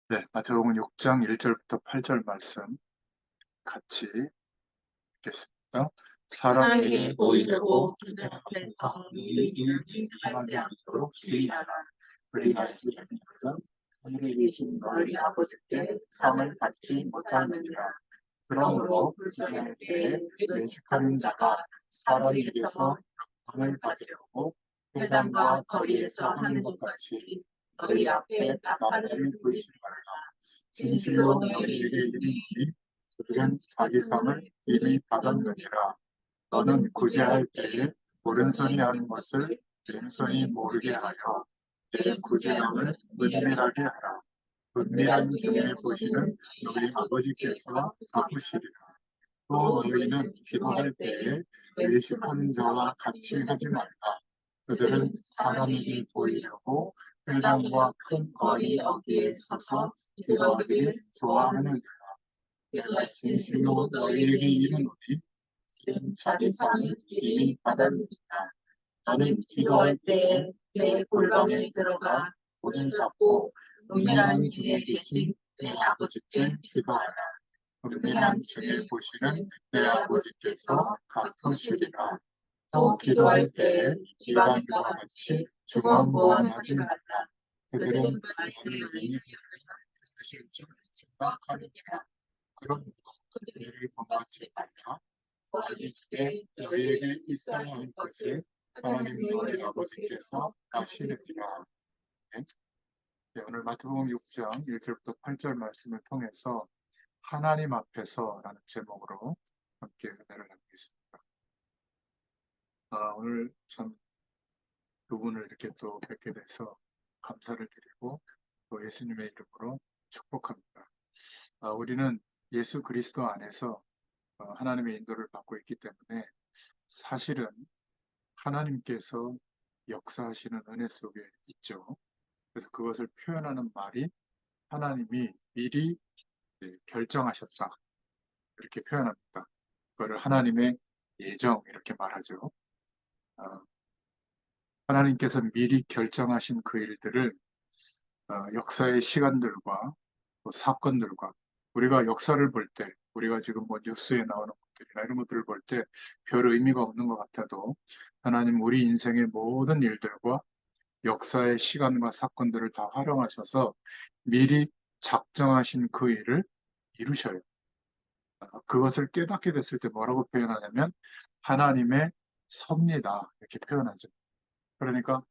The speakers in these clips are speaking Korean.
네, 마태복음 6장 1절부터 8절 말씀 같이 읽겠습니다. 사람에게 사람에게 보이려고 보이려고 그들 그들 앞에서 앞에서 네 네 의를 의를 행하지 행하지 않도록 않도록 주의하라. 주의하라. 그리하지 않으면 하늘에 계신 너희 너희 아버지께 아버지께 상을 상을 받지 받지 못하느니라. 못하느니라. 그러므로 그러므로 부자할 불쌍할 때에 때에 외식하는 외식하는 자가 자가 사람에게서 하늘에게서 상을 상을 받으려고 받으려고 회당과 회당과 거리에서 거리에서 하는 하는 것 것 같이 같이 너희 너희 앞에 앞에 나팔을 나팔을 불지 불지 말라. 말라. 진실로 진실로 너희에게 너희에게 이르노니 이르노니 그들은 자기 상을 이미 받았느니라. 너는 구제할 때에 오른손이 하는 것을 왼손이 모르게 하여 내 구제함을 은밀하게 하라. 은밀한 중에 보시는 너희 아버지께서 갚으시리라. 또 너희는 기도할 때에 외식하는 자와 같이 하지 말라. 그들은 사람에게 보이려고 회당과 큰 거리 어귀에 서서 기도하기를 좋아하느니라. 내가 진실로 너희에게 이르노니 이는 자기 상을 이미 받았느니라. 너는 기도할 때에 내 골방에 들어가 문을 닫고 은밀한 중에 계신 내 아버지께 기도하라. 은밀한 중에 보시는 내 아버지께서 갚으시리라. 또 기도할 때에 이방인과 같이 주먹무안하지 말라. 그들은 말을 의미하여 사실 줄 생각하느니라. 그러므로 그들을 범하지 말라. 너희 집에 너희에게 있어야 할 것을 하나님 너희 아버지께서 아시느니라. 네. 네, 오늘 마태복음 6장 1절부터 8절 말씀을 통해서 하나님 앞에서라는 제목으로 함께 은혜를 나누겠습니다. 오늘 참 두 분을 이렇게 또 뵙게 돼서 감사를 드리고 또 예수님의 이름으로 축복합니다. 우리는 예수 그리스도 안에서 하나님의 인도를 받고 있기 때문에 사실은 하나님께서 역사하시는 은혜 속에 있죠. 그래서 그것을 표현하는 말이 하나님이 미리 결정하셨다. 이렇게 표현합니다. 그거를 하나님의 예정 이렇게 말하죠. 어, 하나님께서 미리 결정하신 그 일들을 역사의 시간들과 또 사건들과 우리가 역사를 볼 때, 우리가 지금 뭐 뉴스에 나오는 것들이나 이런 것들을 볼 때 별 의미가 없는 것 같아도 하나님 우리 인생의 모든 일들과 역사의 시간과 사건들을 다 활용하셔서 미리 작정하신 그 일을 이루셔요. 그것을 깨닫게 됐을 때 뭐라고 표현하냐면 하나님의 섭니다 이렇게 표현하죠. 그러니까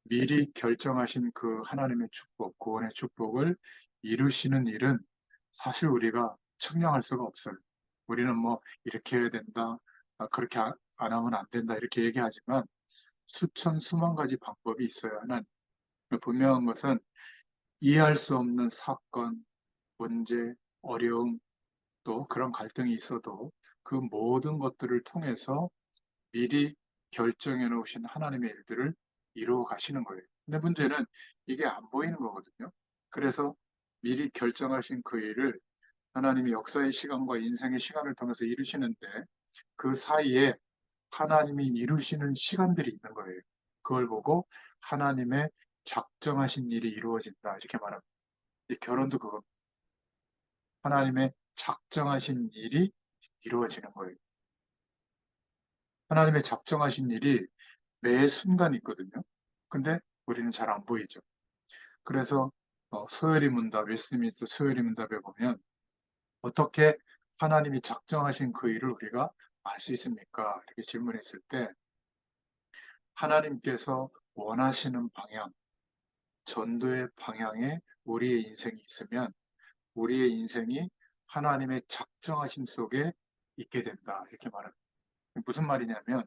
미리 결정하신 그 하나님의 축복, 구원의 축복을 이루시는 일은 사실 우리가 측량할 수가 없어요. 우리는 뭐 이렇게 해야 된다, 그렇게 안 하면 안 된다 이렇게 얘기하지만 수천 수만 가지 방법이 있어요. 하나님. 분명한 것은 이해할 수 없는 사건, 문제, 어려움, 또 그런 갈등이 있어도 그 모든 것들을 통해서 미리 결정해 놓으신 하나님의 일들을 이루어 가시는 거예요. 근데 문제는 이게 안 보이는 거거든요. 그래서 미리 결정하신 그 일을 하나님이 역사의 시간과 인생의 시간을 통해서 이루시는데 그 사이에 하나님이 이루시는 시간들이 있는 거예요. 그걸 보고 하나님의 작정하신 일이 이루어진다. 이렇게 말합니다. 이 결혼도 그거 하나님의 작정하신 일이 이루어지는 거예요. 하나님의 작정하신 일이 매 순간 있거든요. 근데 우리는 잘 안 보이죠. 그래서 소요리 문답, 웨스트민스터 소요리 문답에 보면 어떻게 하나님이 작정하신 그 일을 우리가 알 수 있습니까? 이렇게 질문했을 때 하나님께서 원하시는 방향, 전도의 방향에 우리의 인생이 있으면 우리의 인생이 하나님의 작정하심 속에 있게 된다. 이렇게 말합니다. 무슨 말이냐면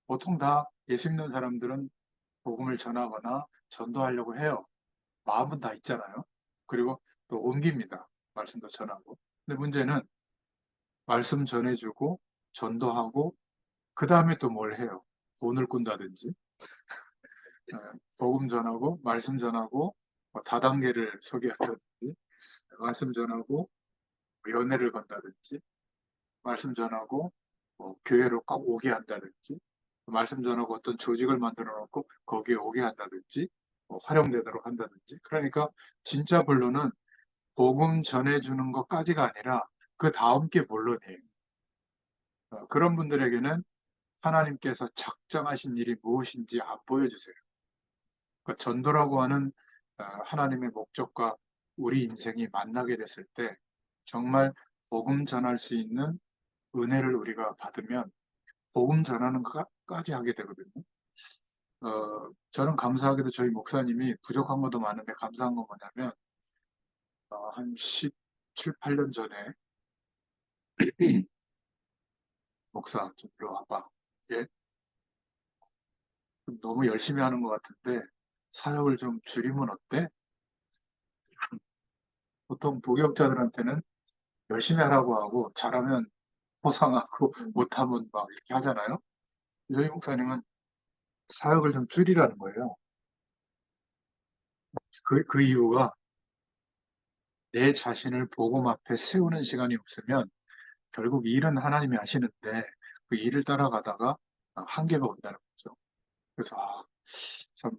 보통 다 예수 믿는 사람들은 복음을 전하거나 전도하려고 해요. 마음은 다 있잖아요. 그리고 또 옮깁니다. 말씀도 전하고. 근데 문제는 말씀 전해주고 전도하고 그 다음에 또 뭘 해요? 돈을 꾼다든지 복음 전하고 말씀 전하고 뭐 다단계를 소개한다든지 말씀 전하고 뭐 연애를 건다든지 말씀 전하고 뭐 교회로 꼭 오게 한다든지 말씀 전하고 어떤 조직을 만들어 놓고 거기에 오게 한다든지 뭐 활용되도록 한다든지 그러니까 진짜 본론은 복음 전해주는 것까지가 아니라 그 다음 게 본론이에요. 그런 분들에게는 하나님께서 작정하신 일이 무엇인지 안 보여주세요. 그러니까 전도라고 하는 하나님의 목적과 우리 인생이 만나게 됐을 때 정말 복음 전할 수 있는 은혜를 우리가 받으면 복음 전하는 것까지 하게 되거든요. 저는 감사하게도 저희 목사님이 부족한 것도 많은데 감사한 건 뭐냐면 한 17, 8년 전에 목사 좀 이리 와봐. 예? 너무 열심히 하는 것 같은데 사역을 좀 줄이면 어때? 보통 부교육자들한테는 열심히 하라고 하고 잘하면 포상하고 못하면 막 이렇게 하잖아요. 저희 목사님은 사역을 좀 줄이라는 거예요. 그 이유가 내 자신을 복음 앞에 세우는 시간이 없으면 결국 일은 하나님이 하시는데 그 일을 따라가다가 한계가 온다는 거죠. 그래서 참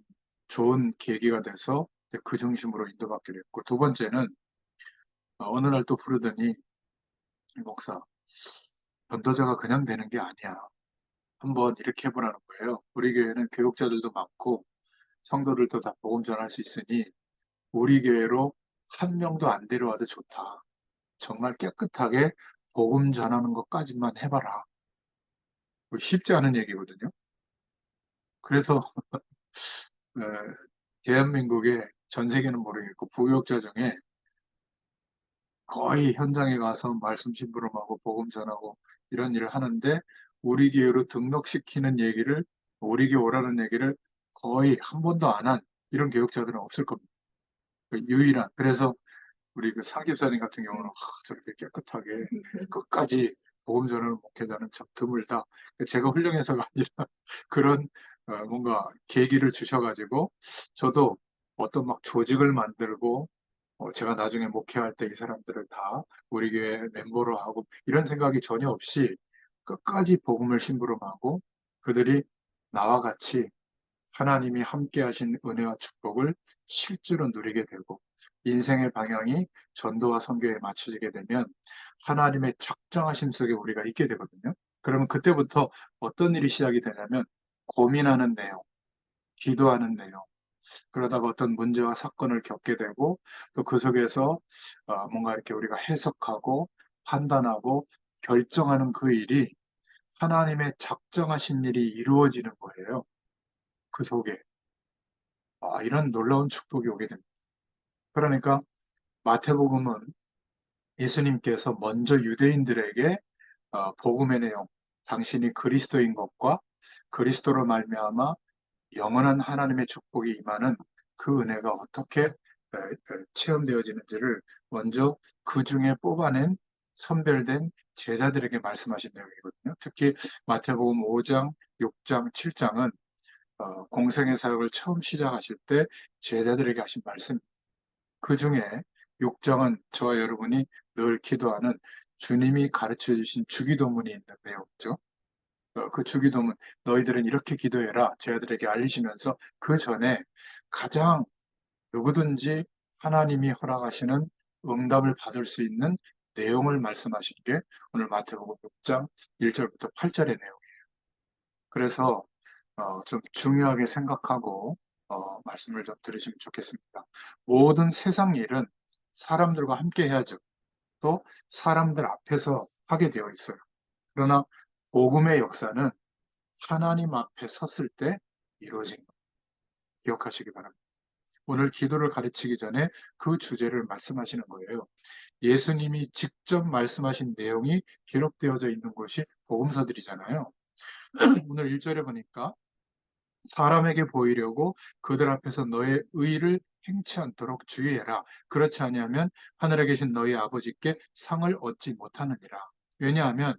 좋은 계기가 돼서 그 중심으로 인도받게 됐고 두 번째는 어느 날 또 부르더니 목사 전도자가 그냥 되는 게 아니야. 한번 이렇게 해보라는 거예요. 우리 교회는 교육자들도 많고 성도들도 다 복음 전할 수 있으니 우리 교회로 한 명도 안 데려와도 좋다. 정말 깨끗하게 복음 전하는 것까지만 해봐라. 쉽지 않은 얘기거든요. 그래서 어, 대한민국의 전 세계는 모르겠고 부교육자 중에 거의 현장에 가서 말씀 심부름하고 복음 전하고 이런 일을 하는데 우리 교회로 등록시키는 얘기를 우리 교회 오라는 얘기를 거의 한 번도 안 한 이런 교육자들은 없을 겁니다. 유일한. 그래서 우리 그 상집사님 같은 경우는 저렇게 깨끗하게 끝까지 복음 전하는 목회자는 참 드물다. 제가 훌륭해서가 아니라 그런 뭔가 계기를 주셔가지고 저도 어떤 막 조직을 만들고 제가 나중에 목회할 때 이 사람들을 다 우리 교회 멤버로 하고 이런 생각이 전혀 없이 끝까지 복음을 심부름하고 그들이 나와 같이 하나님이 함께 하신 은혜와 축복을 실제로 누리게 되고 인생의 방향이 전도와 선교에 맞춰지게 되면 하나님의 적정하심 속에 우리가 있게 되거든요. 그러면 그때부터 어떤 일이 시작이 되냐면 고민하는 내용, 기도하는 내용, 그러다가 어떤 문제와 사건을 겪게 되고 또 그 속에서 뭔가 이렇게 우리가 해석하고 판단하고 결정하는 그 일이 하나님의 작정하신 일이 이루어지는 거예요. 그 속에. 이런 놀라운 축복이 오게 됩니다. 그러니까 마태복음은 예수님께서 먼저 유대인들에게 복음의 내용, 당신이 그리스도인 것과 그리스도로 말미암아 영원한 하나님의 축복이 임하는 그 은혜가 어떻게 체험되어지는지를 먼저 그 중에 뽑아낸 선별된 제자들에게 말씀하신 내용이거든요. 특히 마태복음 5장, 6장, 7장은 공생의 사역을 처음 시작하실 때 제자들에게 하신 말씀, 그 중에 6장은 저와 여러분이 늘 기도하는 주님이 가르쳐 주신 주기도문이 있는 내용이죠. 그 주기도문, 너희들은 이렇게 기도해라. 제자들에게 알리시면서 그 전에 가장 누구든지 하나님이 허락하시는 응답을 받을 수 있는 내용을 말씀하신 게 오늘 마태복음 6장 1절부터 8절의 내용이에요. 그래서 좀 중요하게 생각하고 말씀을 좀 들으시면 좋겠습니다. 모든 세상 일은 사람들과 함께 해야죠. 또 사람들 앞에서 하게 되어 있어요. 그러나 복음의 역사는 하나님 앞에 섰을 때 이루어진 것 기억하시기 바랍니다. 오늘 기도를 가르치기 전에 그 주제를 말씀하시는 거예요. 예수님이 직접 말씀하신 내용이 기록되어져 있는 것이 복음서들이잖아요. 오늘 1절에 보니까 사람에게 보이려고 그들 앞에서 너의 의를 행치 않도록 주의해라. 그렇지 아니하면 하늘에 계신 너희 아버지께 상을 얻지 못하느니라. 왜냐하면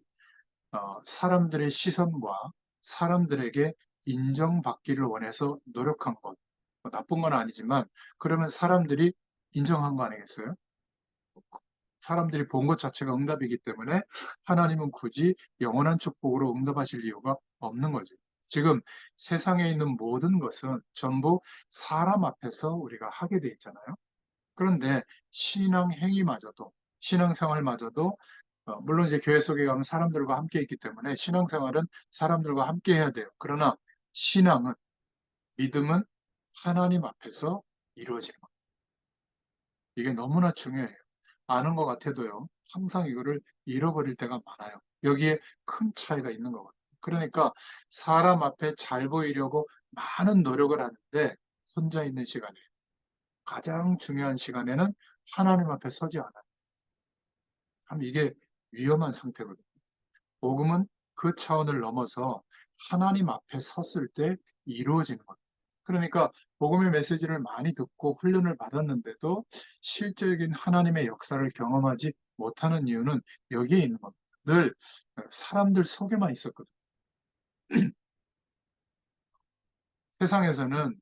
사람들의 시선과 사람들에게 인정받기를 원해서 노력한 것, 뭐 나쁜 건 아니지만 그러면 사람들이 인정한 거 아니겠어요? 사람들이 본 것 자체가 응답이기 때문에 하나님은 굳이 영원한 축복으로 응답하실 이유가 없는 거죠. 지금 세상에 있는 모든 것은 전부 사람 앞에서 우리가 하게 돼 있잖아요. 그런데 신앙 행위마저도, 신앙생활마저도 물론 이제 교회 속에 가면 사람들과 함께 있기 때문에 신앙생활은 사람들과 함께 해야 돼요. 그러나 신앙은, 믿음은 하나님 앞에서 이루어지는 거예요. 이게 너무나 중요해요. 아는 것 같아도요, 항상 이거를 잃어버릴 때가 많아요. 여기에 큰 차이가 있는 거거든요. 그러니까 사람 앞에 잘 보이려고 많은 노력을 하는데 혼자 있는 시간에, 가장 중요한 시간에는 하나님 앞에 서지 않아요. 참 이게 위험한 상태거든요. 복음은 그 차원을 넘어서 하나님 앞에 섰을 때 이루어지는 거예요. 그러니까 복음의 메시지를 많이 듣고 훈련을 받았는데도 실적인 하나님의 역사를 경험하지 못하는 이유는 여기에 있는 겁니다. 늘 사람들 속에만 있었거든요. 세상에서는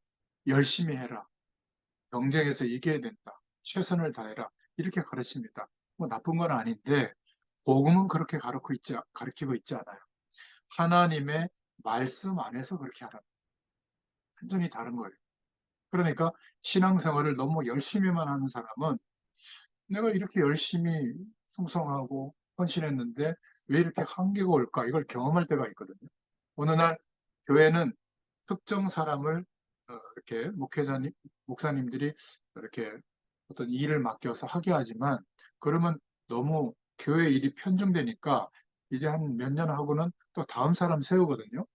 열심히 해라, 경쟁에서 이겨야 된다, 최선을 다해라 이렇게 가르칩니다. 뭐 나쁜 건 아닌데 복음은 그렇게 가르치고 있지 않아요. 하나님의 말씀 안에서 그렇게 하라. 완전히 다른 거예요. 그러니까 신앙생활을 너무 열심히만 하는 사람은 내가 이렇게 열심히 충성하고 헌신했는데 왜 이렇게 한계가 올까? 이걸 경험할 때가 있거든요. 어느 날 교회는 특정 사람을 이렇게 목사님들이 이렇게 어떤 일을 맡겨서 하게 하지만 그러면 너무 교회 일이 편중되니까 이제 한 몇 년 하고는 또 다음 사람 세우거든요.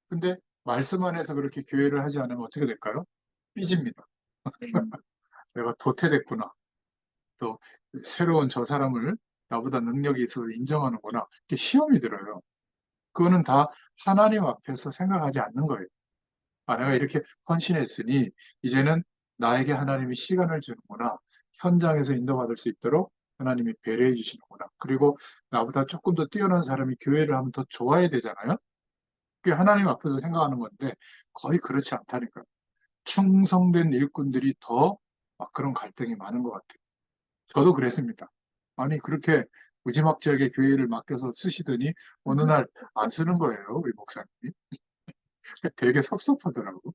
근데 말씀 안에서 그렇게 교회를 하지 않으면 어떻게 될까요? 삐집니다. 내가 도태됐구나. 또 새로운 저 사람을 나보다 능력이 있어서 인정하는구나. 이렇게 시험이 들어요. 그거는 다 하나님 앞에서 생각하지 않는 거예요. 아, 내가 이렇게 헌신했으니 이제는 나에게 하나님이 시간을 주는구나. 현장에서 인도받을 수 있도록 하나님이 배려해 주시는구나. 그리고 나보다 조금 더 뛰어난 사람이 교회를 하면 더 좋아야 되잖아요. 그게 하나님 앞에서 생각하는 건데 거의 그렇지 않다니까요. 충성된 일꾼들이 더 막 그런 갈등이 많은 것 같아요. 저도 그랬습니다. 아니, 그렇게 무지막지하게 교회를 맡겨서 쓰시더니 어느 날 안 쓰는 거예요, 우리 목사님이. 되게 섭섭하더라고.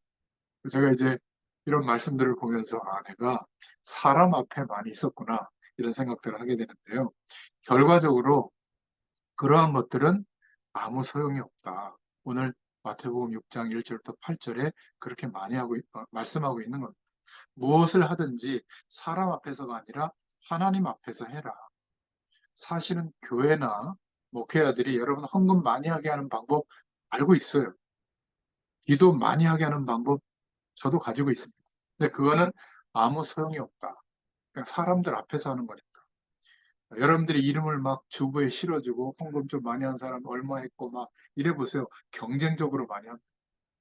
제가 이제 이런 말씀들을 보면서 아, 내가 사람 앞에 많이 있었구나. 이런 생각들을 하게 되는데요. 결과적으로 그러한 것들은 아무 소용이 없다. 오늘 마태복음 6장 1절부터 8절에 그렇게 많이 말씀하고 있는 겁니다. 무엇을 하든지 사람 앞에서가 아니라 하나님 앞에서 해라. 사실은 교회나 목회자들이 여러분 헌금 많이 하게 하는 방법 알고 있어요. 기도 많이 하게 하는 방법 저도 가지고 있습니다. 근데 그거는 아무 소용이 없다. 그냥 사람들 앞에서 하는 거니까. 여러분들이 이름을 막 주부에 실어주고 헌금 좀 많이 한 사람 얼마 했고 막 이래 보세요. 경쟁적으로 많이 합니다.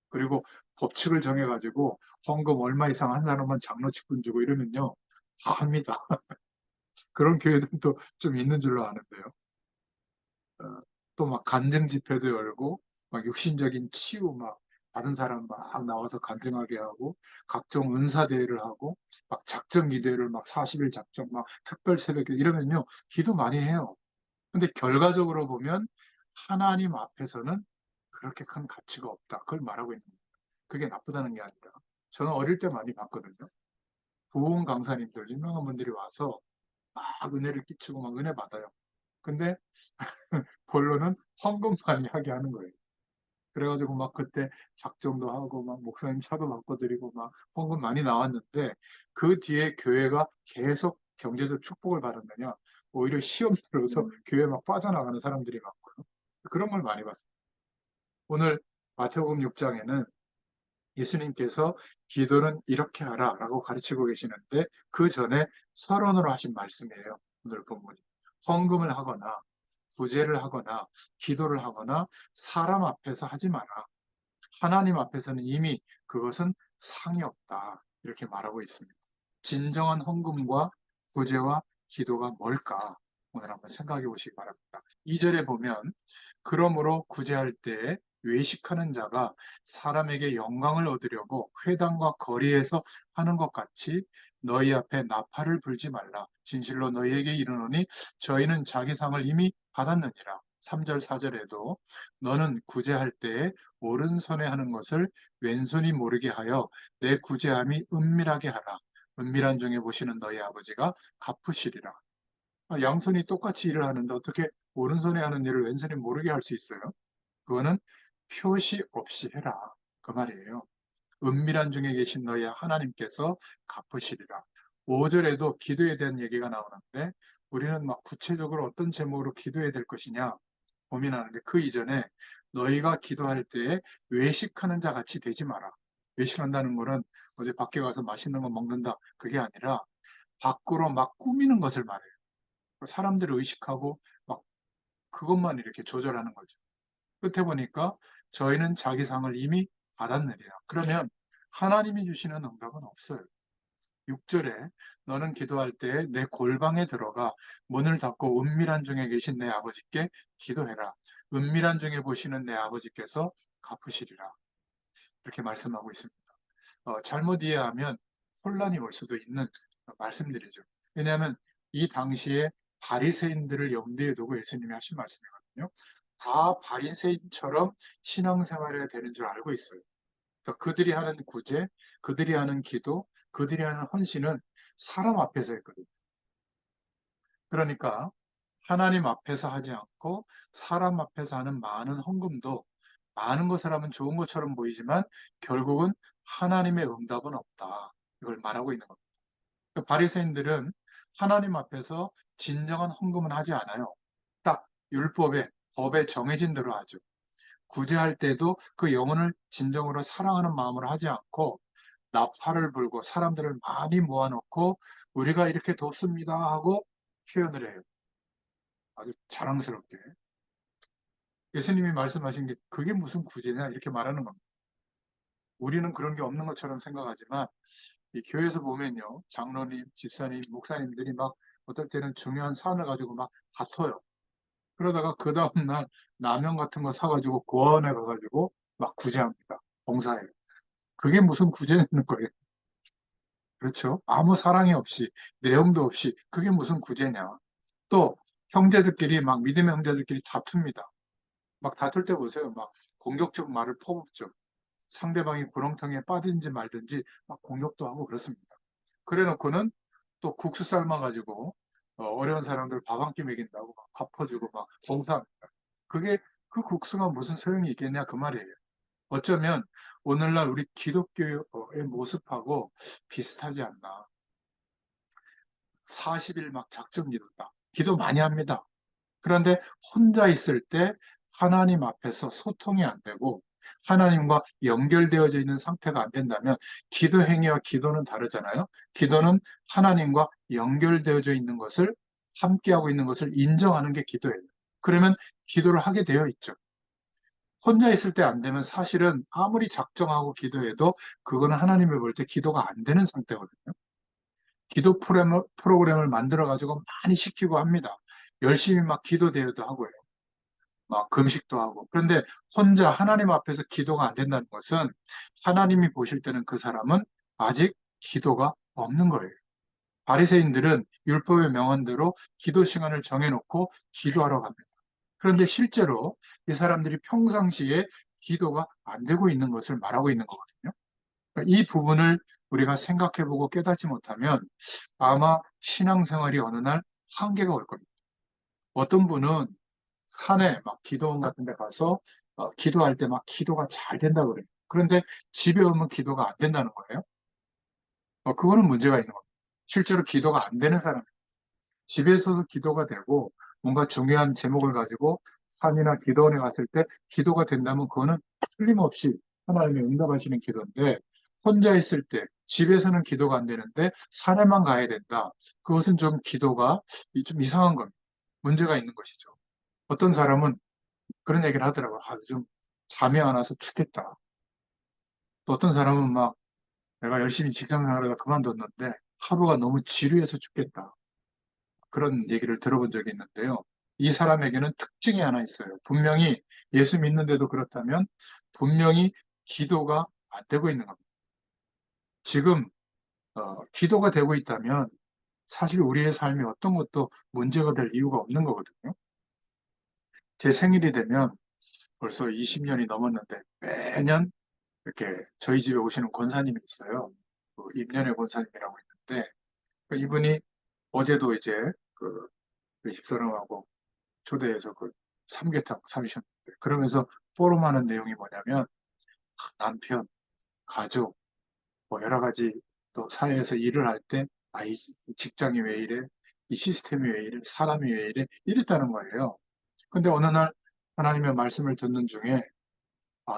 그리고 법칙을 정해가지고 헌금 얼마 이상 한 사람만 장로 직분 주고 이러면요. 다 합니다. 그런 교회들도 좀 있는 줄로 아는데요. 또 막 간증 집회도 열고 막 육신적인 치유 막 다른 사람 막 나와서 간증하게 하고 각종 은사 대회를 하고 막 작정 기도회를 막 40일 작정 막 특별 새벽 기도 이러면요 기도 많이 해요. 근데 결과적으로 보면 하나님 앞에서는 그렇게 큰 가치가 없다. 그걸 말하고 있는 거예요. 그게 나쁘다는 게 아니라 저는 어릴 때 많이 봤거든요. 부흥 강사님들 유명한 분들이 와서 막 은혜를 끼치고 막 은혜 받아요. 근데 본론은 헌금 많이 하게 하는 거예요. 그래가지고 막 그때 작정도 하고 막 목사님 차도 바꿔드리고 막 헌금 많이 나왔는데 그 뒤에 교회가 계속 경제적 축복을 받았느냐 오히려 시험 들어서 교회 막 빠져나가는 사람들이 많고요. 그런 걸 많이 봤어요. 오늘 마태복음 6장에는 예수님께서 기도는 이렇게 하라라고 가르치고 계시는데 그 전에 서론으로 하신 말씀이에요. 오늘 본문이. 헌금을 하거나 구제를 하거나 기도를 하거나 사람 앞에서 하지 마라. 하나님 앞에서는 이미 그것은 상이 없다. 이렇게 말하고 있습니다. 진정한 헌금과 구제와 기도가 뭘까? 오늘 한번 생각해 보시기 바랍니다. 2절에 보면 그러므로 구제할 때 외식하는 자가 사람에게 영광을 얻으려고 회당과 거리에서 하는 것 같이 너희 앞에 나팔을 불지 말라. 진실로 너희에게 이르노니 저희는 자기 상을 이미 받았느니라. 3절 4절에도 너는 구제할 때에 오른손에 하는 것을 왼손이 모르게 하여 내 구제함이 은밀하게 하라. 은밀한 중에 보시는 너희 아버지가 갚으시리라. 양손이 똑같이 일을 하는데 어떻게 오른손에 하는 일을 왼손이 모르게 할 수 있어요? 그거는 표시 없이 해라. 그 말이에요. 은밀한 중에 계신 너희 하나님께서 갚으시리라. 5절에도 기도에 대한 얘기가 나오는데 우리는 막 구체적으로 어떤 제목으로 기도해야 될 것이냐 고민하는데 그 이전에 너희가 기도할 때에 외식하는 자 같이 되지 마라. 외식한다는 거는 어디 밖에 가서 맛있는 거 먹는다. 그게 아니라 밖으로 막 꾸미는 것을 말해요. 사람들을 의식하고 막 그것만 이렇게 조절하는 거죠. 끝에 보니까 저희는 자기 상을 이미 받았느니라. 그러면 하나님이 주시는 응답은 없어요. 6절에 너는 기도할 때 내 골방에 들어가 문을 닫고 은밀한 중에 계신 내 아버지께 기도해라. 은밀한 중에 보시는 내 아버지께서 갚으시리라. 이렇게 말씀하고 있습니다. 잘못 이해하면 혼란이 올 수도 있는 말씀들이죠. 왜냐하면 이 당시에 바리새인들을 염두에 두고 예수님이 하신 말씀이거든요. 다 바리새인처럼 신앙생활해야 되는 줄 알고 있어요. 그러니까 그들이 하는 구제, 그들이 하는 기도, 그들이 하는 헌신은 사람 앞에서 했거든요. 그러니까 하나님 앞에서 하지 않고 사람 앞에서 하는 많은 헌금도 많은 것을 하면 좋은 것처럼 보이지만 결국은 하나님의 응답은 없다. 이걸 말하고 있는 겁니다. 그러니까 바리새인들은 하나님 앞에서 진정한 헌금은 하지 않아요. 딱 율법에 법에 정해진 대로 하죠. 구제할 때도 그 영혼을 진정으로 사랑하는 마음으로 하지 않고 나팔을 불고 사람들을 많이 모아놓고 우리가 이렇게 돕습니다 하고 표현을 해요. 아주 자랑스럽게. 예수님이 말씀하신 게 그게 무슨 구제냐 이렇게 말하는 겁니다. 우리는 그런 게 없는 것처럼 생각하지만 이 교회에서 보면요. 장로님, 집사님, 목사님들이 막 어떨 때는 중요한 사안을 가지고 막 다퉈요. 그러다가 그 다음날 라면 같은 거 사가지고 고아원에 가가지고 막 구제합니다. 봉사해요. 그게 무슨 구제냐는 거예요. 그렇죠? 아무 사랑이 없이, 내용도 없이, 그게 무슨 구제냐. 또, 형제들끼리, 막 믿음의 형제들끼리 다툽니다. 막 다툴 때 보세요. 막 공격적 말을 퍼붓죠. 상대방이 구렁텅이에 빠든지 말든지 막 공격도 하고 그렇습니다. 그래 놓고는 또 국수 삶아가지고 어려운 사람들 밥 한 끼 먹인다고 막 갚아주고 막 봉사합니다. 그게 그 국수가 무슨 소용이 있겠냐 그 말이에요. 어쩌면 오늘날 우리 기독교의 모습하고 비슷하지 않나. 40일 막 작정 기도다. 기도 많이 합니다. 그런데 혼자 있을 때 하나님 앞에서 소통이 안 되고 하나님과 연결되어져 있는 상태가 안 된다면 기도 행위와 기도는 다르잖아요. 기도는 하나님과 연결되어져 있는 것을 함께하고 있는 것을 인정하는 게 기도예요. 그러면 기도를 하게 되어 있죠. 혼자 있을 때 안 되면 사실은 아무리 작정하고 기도해도 그거는 하나님을 볼 때 기도가 안 되는 상태거든요. 기도 프로그램을 만들어 가지고 많이 시키고 합니다. 열심히 막 기도 대회도 하고요. 막 금식도 하고. 그런데 혼자 하나님 앞에서 기도가 안 된다는 것은 하나님이 보실 때는 그 사람은 아직 기도가 없는 거예요. 바리새인들은 율법의 명언대로 기도 시간을 정해놓고 기도하러 갑니다. 그런데 실제로 이 사람들이 평상시에 기도가 안 되고 있는 것을 말하고 있는 거거든요. 그러니까 이 부분을 우리가 생각해보고 깨닫지 못하면 아마 신앙생활이 어느 날 한계가 올 겁니다. 어떤 분은 산에 막 기도원 같은 데 가서 기도할 때 막 기도가 잘 된다 그래요. 그런데 집에 오면 기도가 안 된다는 거예요. 그거는 문제가 있는 겁니다. 실제로 기도가 안 되는 사람, 집에서도 기도가 되고 뭔가 중요한 제목을 가지고 산이나 기도원에 갔을 때 기도가 된다면 그거는 틀림없이 하나님이 응답하시는 기도인데 혼자 있을 때 집에서는 기도가 안 되는데 산에만 가야 된다. 그것은 좀 기도가 좀 이상한 겁니다. 문제가 있는 것이죠. 어떤 사람은 그런 얘기를 하더라고요. 요즘 잠이 안 와서 죽겠다. 또 어떤 사람은 막 내가 열심히 직장 생활하다 그만뒀는데 하루가 너무 지루해서 죽겠다. 그런 얘기를 들어본 적이 있는데요. 이 사람에게는 특징이 하나 있어요. 분명히 예수 믿는데도 그렇다면 분명히 기도가 안 되고 있는 겁니다. 지금 기도가 되고 있다면 사실 우리의 삶이 어떤 것도 문제가 될 이유가 없는 거거든요. 제 생일이 되면 벌써 20년이 넘었는데 매년 이렇게 저희 집에 오시는 권사님이 있어요. 임년의 권사님이라고. 있는데 이분이 어제도 이제 그 집사람하고 초대해서 그 삼계탕 사주셨는데 그러면서 포럼하는 내용이 뭐냐면 남편, 가족, 뭐 여러 가지 또 사회에서 일을 할 때 이 직장이 왜 이래? 이 시스템이 왜 이래? 사람이 왜 이래? 이랬다는 거예요. 근데 어느 날 하나님의 말씀을 듣는 중에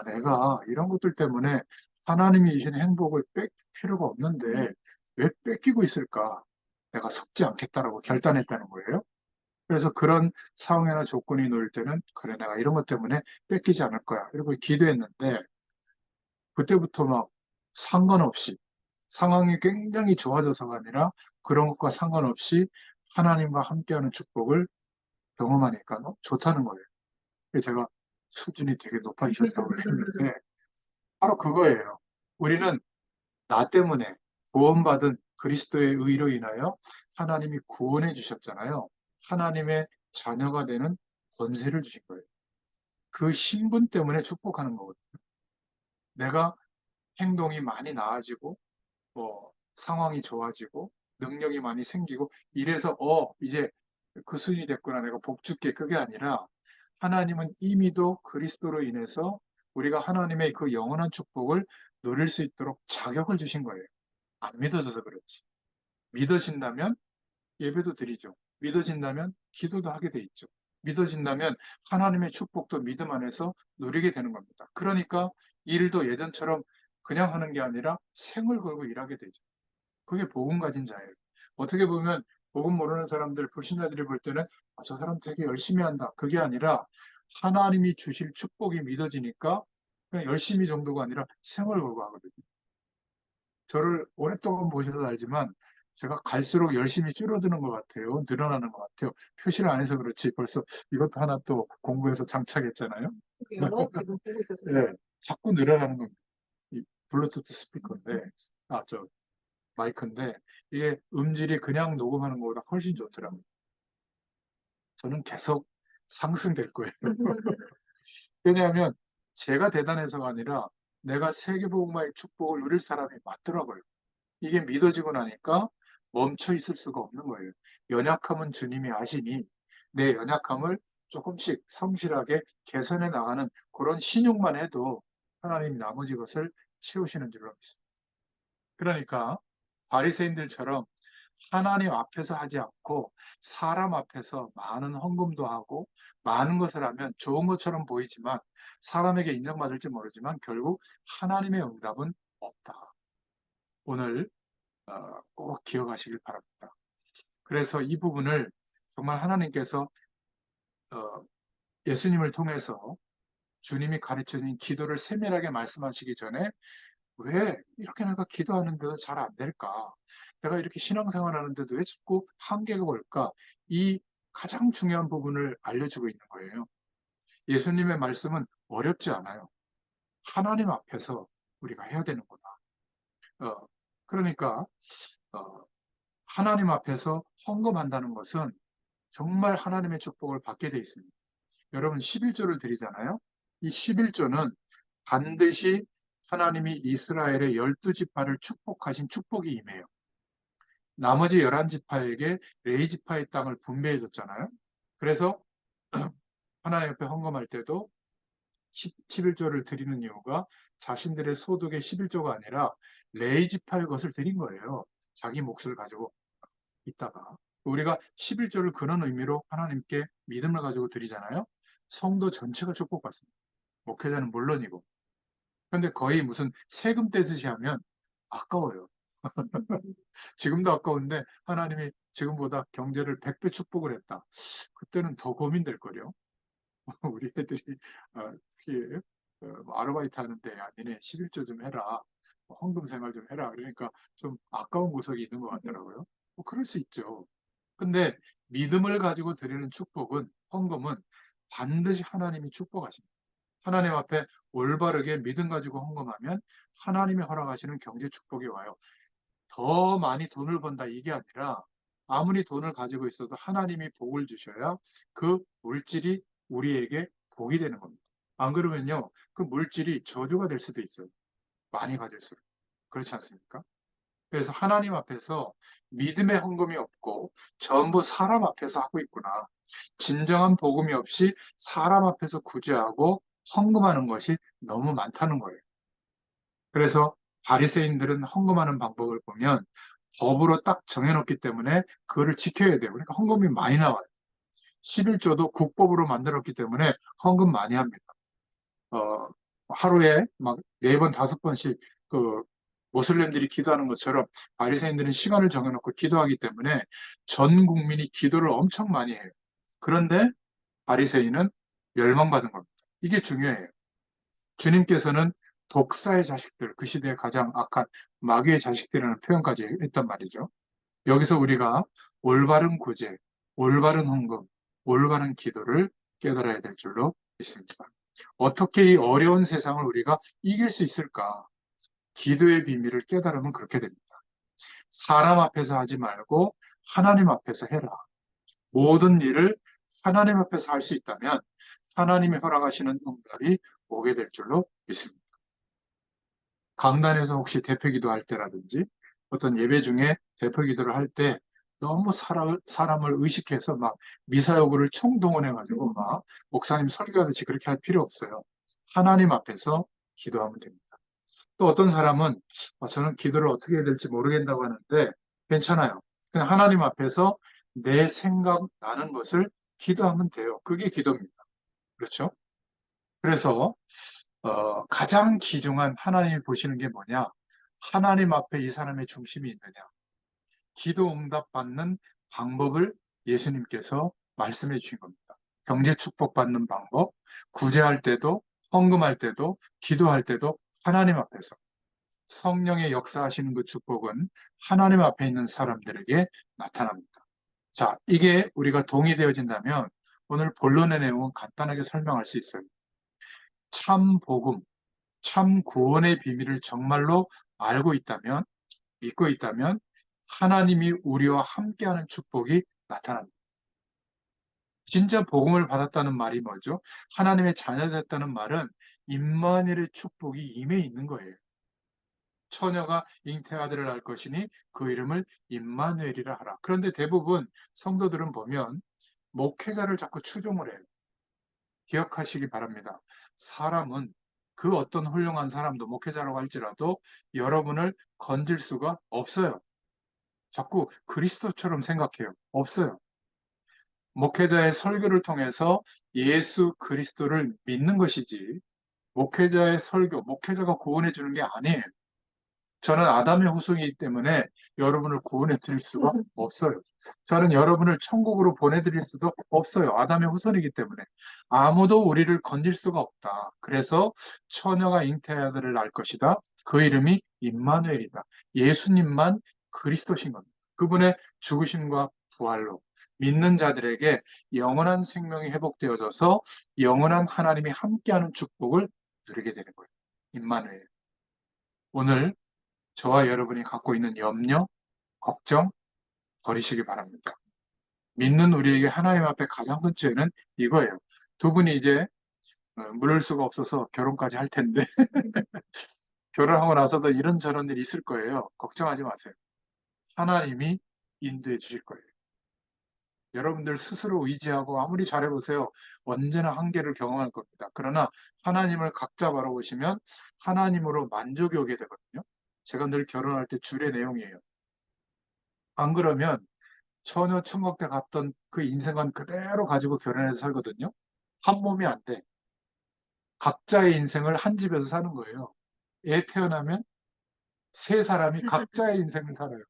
내가 이런 것들 때문에 하나님이 주신 행복을 뺏길 필요가 없는데 왜 뺏기고 있을까? 내가 섞지 않겠다라고 결단했다는 거예요. 그래서 그런 상황이나 조건이 놓일 때는 그래 내가 이런 것 때문에 뺏기지 않을 거야. 이러고 기도했는데 그때부터 막 상관없이 상황이 굉장히 좋아져서가 아니라 그런 것과 상관없이 하나님과 함께하는 축복을 경험하니까 좋다는 거예요. 그래서 제가 수준이 되게 높아지셨다고 했는데 바로 그거예요. 우리는 나 때문에 구원받은 그리스도의 의로 인하여 하나님이 구원해 주셨잖아요. 하나님의 자녀가 되는 권세를 주신 거예요. 그 신분 때문에 축복하는 거거든요. 내가 행동이 많이 나아지고 상황이 좋아지고 능력이 많이 생기고 이래서 이제 그 수준이 됐구나 내가 복 줄게 그게 아니라 하나님은 이미도 그리스도로 인해서 우리가 하나님의 그 영원한 축복을 누릴 수 있도록 자격을 주신 거예요. 안 믿어져서 그렇지. 믿어진다면 예배도 드리죠. 믿어진다면 기도도 하게 돼 있죠. 믿어진다면 하나님의 축복도 믿음 안에서 누리게 되는 겁니다. 그러니까 일도 예전처럼 그냥 하는 게 아니라 생을 걸고 일하게 되죠. 그게 복음 가진 자예요. 어떻게 보면 복음 모르는 사람들, 불신자들이 볼 때는 저 사람 되게 열심히 한다. 그게 아니라 하나님이 주실 축복이 믿어지니까 그냥 열심히 정도가 아니라 생을 걸고 하거든요. 저를 오랫동안 보셔서 알지만 제가 갈수록 열심히 줄어드는 것 같아요. 늘어나는 것 같아요. 표시를 안 해서 그렇지 벌써 이것도 하나 또 공부해서 장착했잖아요. 여러 지금 보고 있었어요. 네, 자꾸 늘어나는 겁니다. 이 블루투스 스피커인데, 저 마이크인데 이게 음질이 그냥 녹음하는 것보다 훨씬 좋더라고요. 저는 계속 상승될 거예요. 왜냐하면 제가 대단해서가 아니라 내가 세계복음화의 축복을 누릴 사람이 맞더라고요. 이게 믿어지고 나니까 멈춰 있을 수가 없는 거예요. 연약함은 주님이 아시니 내 연약함을 조금씩 성실하게 개선해 나가는 그런 신용만 해도 하나님 나머지 것을 채우시는 줄로 믿습니다. 그러니까 바리새인들처럼 하나님 앞에서 하지 않고 사람 앞에서 많은 헌금도 하고 많은 것을 하면 좋은 것처럼 보이지만 사람에게 인정받을지 모르지만 결국 하나님의 응답은 없다. 오늘 꼭 기억하시길 바랍니다. 그래서 이 부분을 정말 하나님께서 어, 예수님을 통해서 주님이 가르쳐준 기도를 세밀하게 말씀하시기 전에 왜 이렇게 내가 기도하는데도 잘 안 될까? 내가 이렇게 신앙생활 하는데도 왜 자꾸 한계가 올까? 이 가장 중요한 부분을 알려주고 있는 거예요. 예수님의 말씀은 어렵지 않아요. 하나님 앞에서 우리가 해야 되는 거다. 그러니까 어, 하나님 앞에서 헌금한다는 것은 정말 하나님의 축복을 받게 돼 있습니다. 여러분 11조를 드리잖아요. 이 11조는 반드시 하나님이 이스라엘의 12지파를 축복하신 축복이 임해요. 나머지 11지파에게 레이지파의 땅을 분배해 줬잖아요. 그래서 하나님 옆에 헌금할 때도 11조를 드리는 이유가 자신들의 소득의 11조가 아니라 레이지파의 것을 드린 거예요. 자기 몫을 가지고 있다가. 우리가 11조를 그런 의미로 하나님께 믿음을 가지고 드리잖아요. 성도 전체가 축복받습니다. 목회자는 물론이고. 그런데 거의 무슨 세금 떼듯이 하면 아까워요. 지금도 아까운데 하나님이 지금보다 경제를 100배 축복을 했다. 그때는 더 고민될 거요. 우리 애들이 특히 뭐 아르바이트 하는데 야, 니네 11조 좀 해라. 뭐 헌금 생활 좀 해라. 그러니까 좀 아까운 구석이 있는 것 같더라고요. 뭐 그럴 수 있죠. 근데 믿음을 가지고 드리는 축복은 헌금은 반드시 하나님이 축복하십니다. 하나님 앞에 올바르게 믿음 가지고 헌금하면 하나님이 허락하시는 경제 축복이 와요. 더 많이 돈을 번다 이게 아니라 아무리 돈을 가지고 있어도 하나님이 복을 주셔야 그 물질이 우리에게 복이 되는 겁니다. 안 그러면요, 그 물질이 저주가 될 수도 있어요. 많이 가질수록. 그렇지 않습니까? 그래서 하나님 앞에서 믿음의 헌금이 없고 전부 사람 앞에서 하고 있구나. 진정한 복음이 없이 사람 앞에서 구제하고 헌금하는 것이 너무 많다는 거예요. 그래서 바리새인들은 헌금하는 방법을 보면 법으로 딱 정해놓기 때문에 그거를 지켜야 돼요. 그러니까 헌금이 많이 나와요. 11조도 국법으로 만들었기 때문에 헌금 많이 합니다. 어, 하루에 막 4번, 5번씩 그 모슬렘들이 기도하는 것처럼 바리새인들은 시간을 정해놓고 기도하기 때문에 전 국민이 기도를 엄청 많이 해요. 그런데 바리새인은 멸망받은 겁니다. 이게 중요해요. 주님께서는 독사의 자식들, 그 시대에 가장 악한 마귀의 자식들이라는 표현까지 했단 말이죠. 여기서 우리가 올바른 구제, 올바른 헌금, 올바른 기도를 깨달아야 될 줄로 믿습니다. 어떻게 이 어려운 세상을 우리가 이길 수 있을까? 기도의 비밀을 깨달으면 그렇게 됩니다. 사람 앞에서 하지 말고 하나님 앞에서 해라. 모든 일을 하나님 앞에서 할 수 있다면 하나님이 허락하시는 응답이 오게 될 줄로 믿습니다. 강단에서 혹시 대표 기도할 때라든지 어떤 예배 중에 대표 기도를 할 때 너무 사람을 의식해서 막 미사여구를 총동원해가지고 막 목사님 설교하듯이 그렇게 할 필요 없어요. 하나님 앞에서 기도하면 됩니다. 또 어떤 사람은 저는 기도를 어떻게 해야 될지 모르겠다고 하는데 괜찮아요. 그냥 하나님 앞에서 내 생각 나는 것을 기도하면 돼요. 그게 기도입니다. 그렇죠? 그래서 가장 귀중한 하나님이 보시는 게 뭐냐? 하나님 앞에 이 사람의 중심이 있느냐? 기도 응답 받는 방법을 예수님께서 말씀해 주신 겁니다. 경제 축복 받는 방법, 구제할 때도, 헌금할 때도, 기도할 때도 하나님 앞에서. 성령의 역사하시는 그 축복은 하나님 앞에 있는 사람들에게 나타납니다. 자, 이게 우리가 동의되어진다면 오늘 본론의 내용은 간단하게 설명할 수 있어요. 참 복음, 참 구원의 비밀을 정말로 알고 있다면, 믿고 있다면 하나님이 우리와 함께하는 축복이 나타납니다. 진짜 복음을 받았다는 말이 뭐죠? 하나님의 자녀됐다는 말은 임마누엘의 축복이 임해 있는 거예요. 처녀가 잉태아들을 낳을 것이니 그 이름을 임마누엘이라 하라. 그런데 대부분 성도들은 보면 목회자를 자꾸 추종을 해요. 기억하시기 바랍니다. 사람은 그 어떤 훌륭한 사람도 목회자라고 할지라도 여러분을 건질 수가 없어요. 자꾸 그리스도처럼 생각해요. 없어요. 목회자의 설교를 통해서 예수 그리스도를 믿는 것이지 목회자의 설교, 목회자가 구원해 주는 게 아니에요. 저는 아담의 후손이기 때문에 여러분을 구원해 드릴 수가 없어요. 저는 여러분을 천국으로 보내드릴 수도 없어요. 아담의 후손이기 때문에. 아무도 우리를 건질 수가 없다. 그래서 처녀가 잉태의 아들을 낳을 것이다. 그 이름이 임마누엘이다. 예수님만 그리스도신 겁니다. 그분의 죽으심과 부활로 믿는 자들에게 영원한 생명이 회복되어져서 영원한 하나님이 함께하는 축복을 누리게 되는 거예요. 임마누엘. 오늘 저와 여러분이 갖고 있는 염려, 걱정 버리시기 바랍니다. 믿는 우리에게 하나님 앞에 가장 큰 죄는 이거예요. 두 분이 이제 물을 수가 없어서 결혼까지 할 텐데 결혼하고 나서도 이런저런 일이 있을 거예요. 걱정하지 마세요. 하나님이 인도해 주실 거예요. 여러분들 스스로 의지하고 아무리 잘해보세요. 언제나 한계를 경험할 겁니다. 그러나 하나님을 각자 바라보시면 하나님으로 만족이 오게 되거든요. 제가 늘 결혼할 때 주례 내용이에요. 안 그러면 전혀 천국 때 갔던 그 인생관 그대로 가지고 결혼해서 살거든요. 한 몸이 안 돼. 각자의 인생을 한 집에서 사는 거예요. 애 태어나면 세 사람이 각자의 인생을 살아요.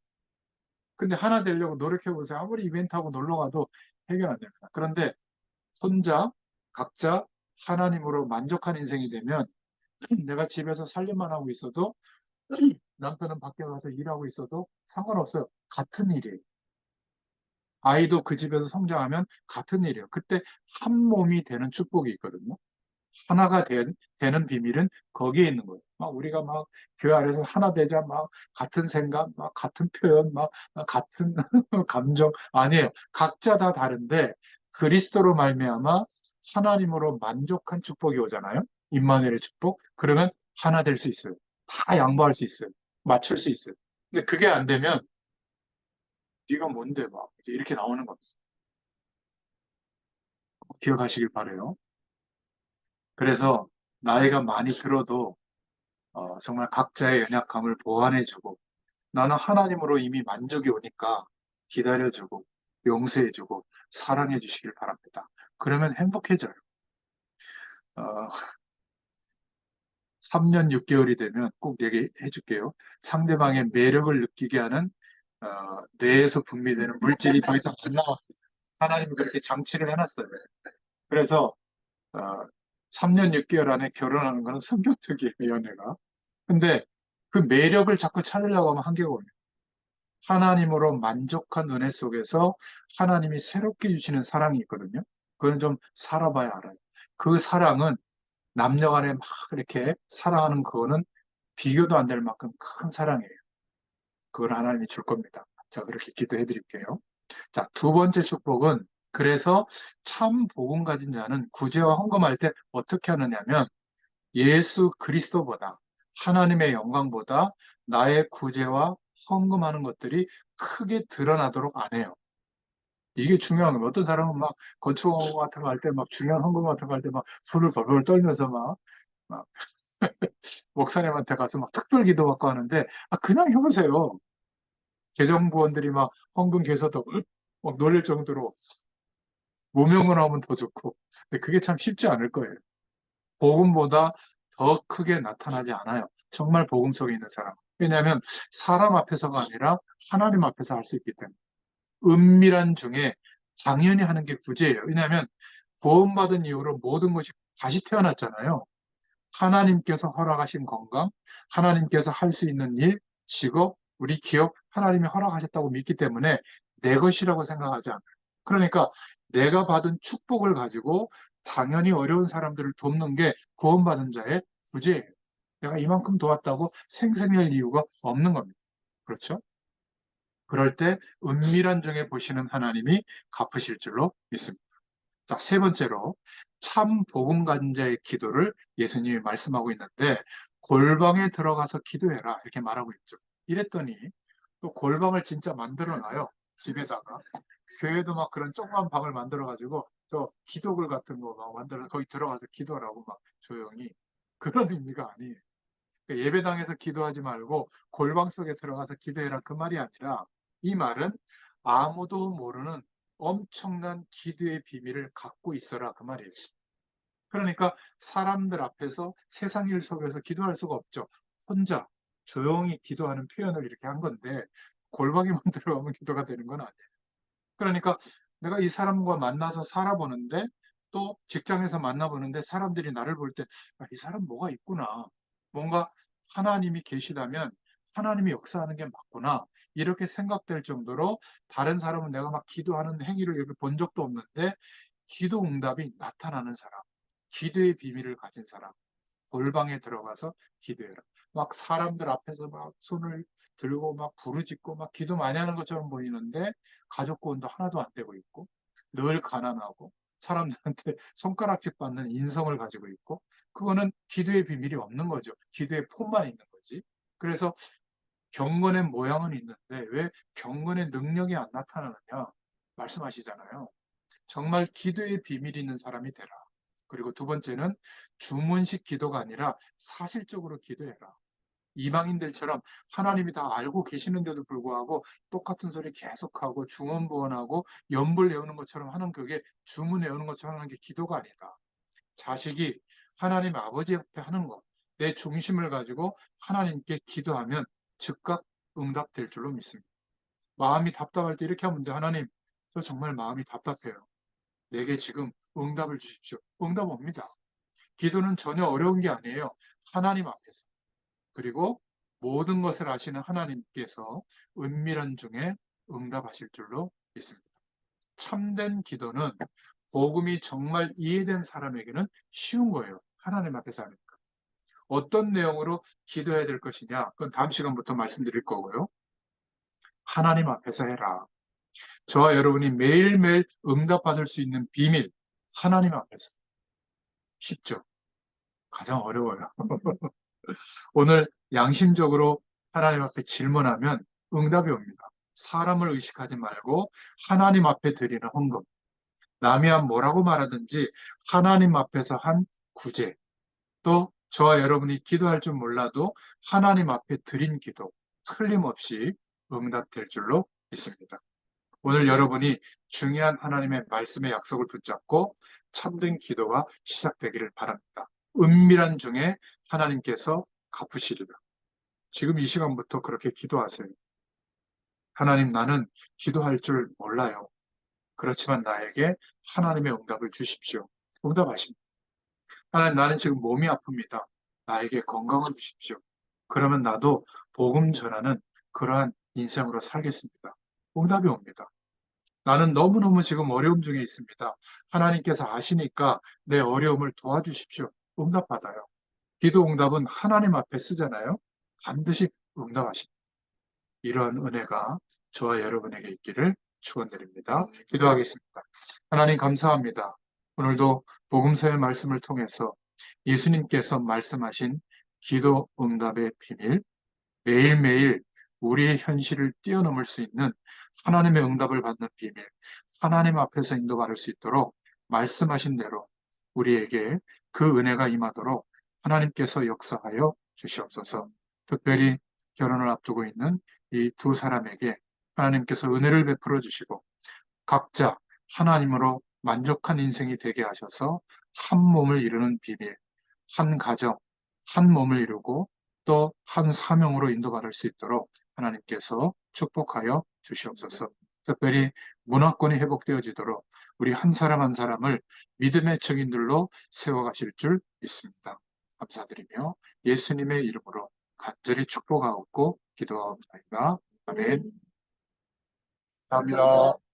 근데 하나 되려고 노력해보세요. 아무리 이벤트하고 놀러 가도 해결 안 됩니다. 그런데 혼자 각자 하나님으로 만족한 인생이 되면 내가 집에서 살림만 하고 있어도 남편은 밖에 가서 일하고 있어도 상관없어요. 같은 일이에요. 아이도 그 집에서 성장하면 같은 일이에요. 그때 한 몸이 되는 축복이 있거든요. 하나가 되는 비밀은 거기에 있는 거예요. 막 우리가 막 교회 안에서 하나 되자 막 같은 생각, 막 같은 표현, 막 같은 감정 아니에요. 각자 다 다른데 그리스도로 말미암아 하나님으로 만족한 축복이 오잖아요. 임마누엘의 축복. 그러면 하나 될 수 있어요. 다 양보할 수 있어요. 맞출 수 있어요. 근데 그게 안 되면 네가 뭔데 막 이제 이렇게 나오는 겁니다. 기억하시길 바래요. 그래서 나이가 많이 들어도 정말 각자의 연약함을 보완해주고 나는 하나님으로 이미 만족이 오니까 기다려주고 용서해주고 사랑해주시길 바랍니다. 그러면 행복해져요. 어, 3년 6개월이 되면 꼭 얘기해 줄게요. 상대방의 매력을 느끼게 하는 뇌에서 분비되는 물질이 더 이상 안 나와. 하나님이 그렇게 장치를 해놨어요. 그래서 어, 3년 6개월 안에 결혼하는 거는 성경적이에요, 연애가. 근데 그 매력을 자꾸 찾으려고 하면 한계가 옵니다. 하나님으로 만족한 은혜 속에서 하나님이 새롭게 주시는 사랑이 있거든요. 그건 좀 살아봐야 알아요. 그 사랑은 남녀 간에 막 이렇게 사랑하는 그거는 비교도 안 될 만큼 큰 사랑이에요. 그걸 하나님이 줄 겁니다. 자, 그렇게 기도해 드릴게요. 자, 두 번째 축복은 그래서 참 복음 가진 자는 구제와 헌금할 때 어떻게 하느냐면 예수 그리스도보다 하나님의 영광보다 나의 구제와 헌금하는 것들이 크게 드러나도록 안 해요. 이게 중요한 거예요. 어떤 사람은 막 건축 같은 거 할 때 막 중요한 헌금 같은 거 할 때 막 손을 벌벌 떨면서 막 목사님한테 가서 막 특별 기도받고 하는데 그냥 해보세요. 재정부원들이 막 헌금 개서도 막 놀랄 정도로 무명을 하면 더 좋고 근데 그게 참 쉽지 않을 거예요. 복음보다 더 크게 나타나지 않아요. 정말 복음 속에 있는 사람. 왜냐하면 사람 앞에서가 아니라 하나님 앞에서 할 수 있기 때문에. 은밀한 중에 당연히 하는 게 구제예요. 왜냐하면 구원받은 이후로 모든 것이 다시 태어났잖아요. 하나님께서 허락하신 건강, 하나님께서 할 수 있는 일, 직업, 우리 기업, 하나님이 허락하셨다고 믿기 때문에 내 것이라고 생각하지 않아요. 그러니까 내가 받은 축복을 가지고 당연히 어려운 사람들을 돕는 게 구원받은 자의 구제예요. 내가 이만큼 도왔다고 생색낼 이유가 없는 겁니다. 그렇죠? 그럴 때 은밀한 중에 보시는 하나님이 갚으실 줄로 믿습니다. 자, 세 번째로 참 복음 가진 자의 기도를 예수님이 말씀하고 있는데 골방에 들어가서 기도해라 이렇게 말하고 있죠. 이랬더니 또 골방을 진짜 만들어 놔요. 집에다가. 교회도 막 그런 조그만 방을 만들어 가지고 저 기도글 같은 거 막 만들어 거기 들어가서 기도하라고 막 조용히 그런 의미가 아니에요. 그러니까 예배당에서 기도하지 말고 골방 속에 들어가서 기도해라 그 말이 아니라 이 말은 아무도 모르는 엄청난 기도의 비밀을 갖고 있어라 그 말이에요. 그러니까 사람들 앞에서 세상 일 속에서 기도할 수가 없죠. 혼자 조용히 기도하는 표현을 이렇게 한 건데 골방에만 들어가면 기도가 되는 건 아니에요. 그러니까 내가 이 사람과 만나서 살아보는데 또 직장에서 만나보는데 사람들이 나를 볼 때, 이 사람 뭐가 있구나. 뭔가 하나님이 계시다면 하나님이 역사하는 게 맞구나. 이렇게 생각될 정도로 다른 사람은 내가 막 기도하는 행위를 이렇게 본 적도 없는데 기도 응답이 나타나는 사람, 기도의 비밀을 가진 사람. 골방에 들어가서 기도해라. 막 사람들 앞에서 막 손을 들고 막 부르짖고 막 기도 많이 하는 것처럼 보이는데 가족 구원도 하나도 안 되고 있고 늘 가난하고 사람들한테 손가락질 받는 인성을 가지고 있고 그거는 기도의 비밀이 없는 거죠. 기도의 폼만 있는 거지. 그래서 경건의 모양은 있는데 왜 경건의 능력이 안 나타나느냐 말씀하시잖아요. 정말 기도의 비밀이 있는 사람이 되라. 그리고 두 번째는 주문식 기도가 아니라 사실적으로 기도해라. 이방인들처럼 하나님이 다 알고 계시는데도 불구하고 똑같은 소리 계속하고 중언부언하고 연불 외우는 것처럼 하는 그게 주문 외우는 것처럼 하는 게 기도가 아니다. 자식이 하나님 아버지 옆에 하는 것, 내 중심을 가지고 하나님께 기도하면 즉각 응답될 줄로 믿습니다. 마음이 답답할 때 이렇게 하면 돼. 하나님, 저 정말 마음이 답답해요. 내게 지금 응답을 주십시오. 응답 옵니다. 기도는 전혀 어려운 게 아니에요. 하나님 앞에서. 그리고 모든 것을 아시는 하나님께서 은밀한 중에 응답하실 줄로 믿습니다. 참된 기도는 복음이 정말 이해된 사람에게는 쉬운 거예요. 하나님 앞에서 하니까. 어떤 내용으로 기도해야 될 것이냐? 그건 다음 시간부터 말씀드릴 거고요. 하나님 앞에서 해라. 저와 여러분이 매일매일 응답받을 수 있는 비밀, 하나님 앞에서. 쉽죠? 가장 어려워요. 오늘 양심적으로 하나님 앞에 질문하면 응답이 옵니다. 사람을 의식하지 말고 하나님 앞에 드리는 헌금, 남이 뭐라고 말하든지 하나님 앞에서 한 구제, 또 저와 여러분이 기도할 줄 몰라도 하나님 앞에 드린 기도, 틀림없이 응답될 줄로 믿습니다. 오늘 여러분이 중요한 하나님의 말씀의 약속을 붙잡고 참된 기도가 시작되기를 바랍니다. 은밀한 중에 하나님께서 갚으시리라. 지금 이 시간부터 그렇게 기도하세요. 하나님, 나는 기도할 줄 몰라요. 그렇지만 나에게 하나님의 응답을 주십시오. 응답하십니다. 하나님, 나는 지금 몸이 아픕니다. 나에게 건강을 주십시오. 그러면 나도 복음 전하는 그러한 인생으로 살겠습니다. 응답이 옵니다. 나는 너무너무 지금 어려움 중에 있습니다. 하나님께서 아시니까 내 어려움을 도와주십시오. 응답받아요. 기도 응답은 하나님 앞에 쓰잖아요. 반드시 응답하십니다. 이러한 은혜가 저와 여러분에게 있기를 축원드립니다. 기도하겠습니다. 하나님 감사합니다. 오늘도 복음서의 말씀을 통해서 예수님께서 말씀하신 기도 응답의 비밀, 매일매일 우리의 현실을 뛰어넘을 수 있는 하나님의 응답을 받는 비밀, 하나님 앞에서 인도받을 수 있도록 말씀하신 대로 우리에게 그 은혜가 임하도록 하나님께서 역사하여 주시옵소서. 특별히 결혼을 앞두고 있는 이 두 사람에게 하나님께서 은혜를 베풀어 주시고 각자 하나님으로 만족한 인생이 되게 하셔서 한 몸을 이루는 비밀, 한 가정, 한 몸을 이루고 또 한 사명으로 인도받을 수 있도록 하나님께서 축복하여 주시옵소서. 특별히 문화권이 회복되어지도록 우리 한 사람 한 사람을 믿음의 증인들로 세워가실 줄 믿습니다. 감사드리며 예수님의 이름으로 간절히 축복하옵고 기도하옵나이다. 아멘. 감사합니다.